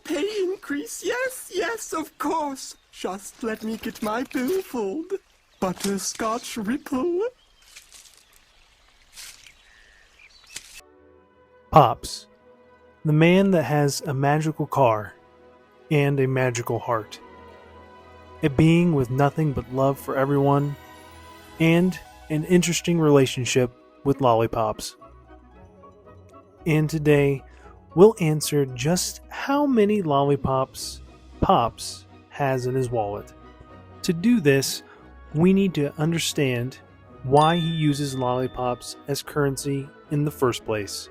pay increase. Yes, yes, of course. Just let me get my billfold. Butterscotch Ripple. Pops, the man that has a magical car and a magical heart. A being with nothing but love for everyone and an interesting relationship with lollipops. And today, we'll answer just how many lollipops Pops has in his wallet. To do this, we need to understand why he uses lollipops as currency in the first place.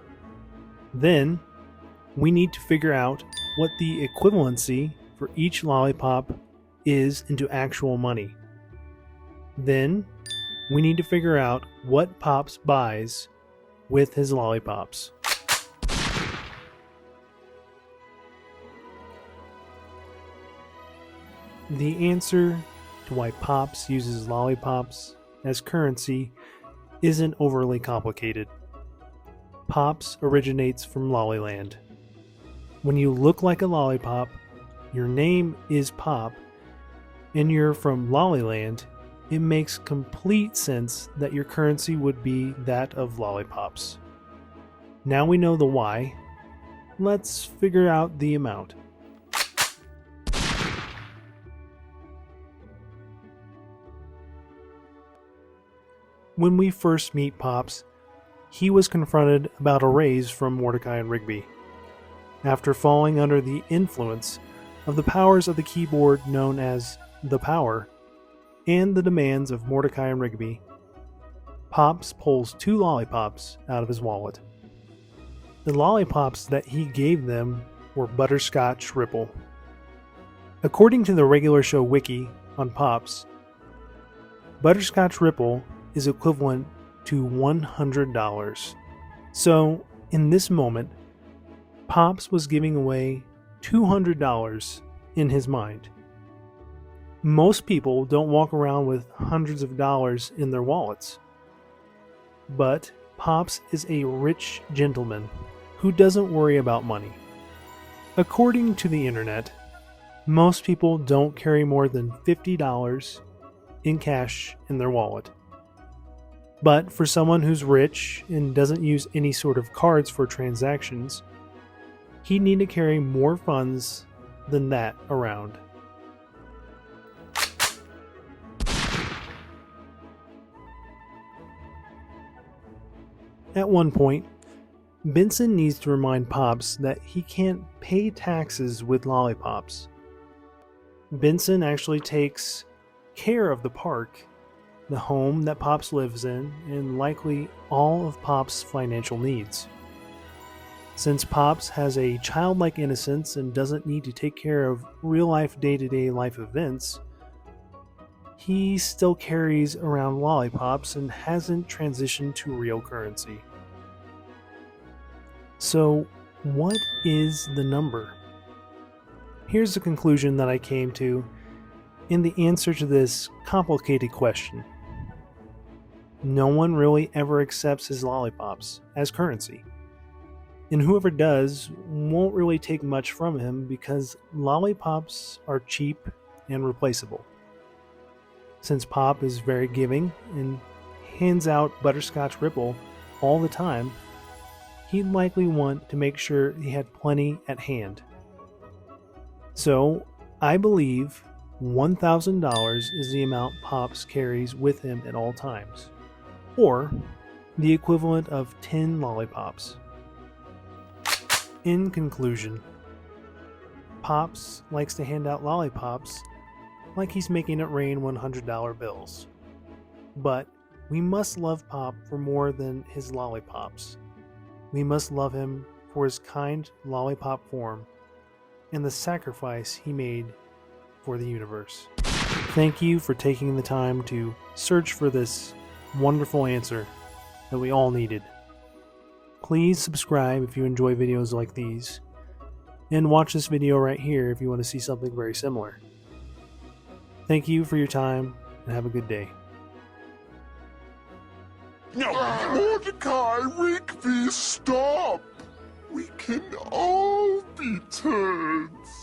Then, we need to figure out what the equivalency for each lollipop is into actual money. Then, we need to figure out what Pops buys with his lollipops. The answer to why Pops uses lollipops as currency isn't overly complicated. Pops originates from Lollyland. When you look like a lollipop, your name is Pop, and you're from Lollyland, it makes complete sense that your currency would be that of lollipops. Now we know the why, let's figure out the amount. When we first meet Pops, he was confronted about a raise from Mordecai and Rigby. After falling under the influence of the powers of the keyboard known as the Power, and the demands of Mordecai and Rigby, Pops pulls 2 lollipops out of his wallet. The lollipops that he gave them were Butterscotch Ripple. According to the regular show wiki on Pops, Butterscotch Ripple is equivalent to $100. So, in this moment, Pops was giving away $200 in his mind. Most people don't walk around with hundreds of dollars in their wallets. But Pops is a rich gentleman who doesn't worry about money. According to the internet, most people don't carry more than $50 in cash in their wallet. But for someone who's rich and doesn't use any sort of cards for transactions, he'd need to carry more funds than that around. At one point, Benson needs to remind Pops that he can't pay taxes with lollipops. Benson actually takes care of the park, the home that Pops lives in, and likely all of Pops' financial needs. Since Pops has a childlike innocence and doesn't need to take care of real-life day-to-day life events, he still carries around lollipops and hasn't transitioned to real currency. So, what is the number? Here's the conclusion that I came to in the answer to this complicated question. No one really ever accepts his lollipops as currency. And whoever does won't really take much from him because lollipops are cheap and replaceable. Since Pop is very giving and hands out Butterscotch Ripple all the time, he'd likely want to make sure he had plenty at hand. So, I believe $1,000 is the amount Pops carries with him at all times, or the equivalent of 10 lollipops. In conclusion, Pops likes to hand out lollipops like he's making it rain $100 bills. But we must love Pop for more than his lollipops. We must love him for his kind lollipop form and the sacrifice he made for the universe. Thank you for taking the time to search for this wonderful answer that we all needed. Please subscribe if you enjoy videos like these, and watch this video right here if you want to see something very similar. Thank you for your time, and have a good day. No, Mordecai, Rigby, stop! We can all be turds.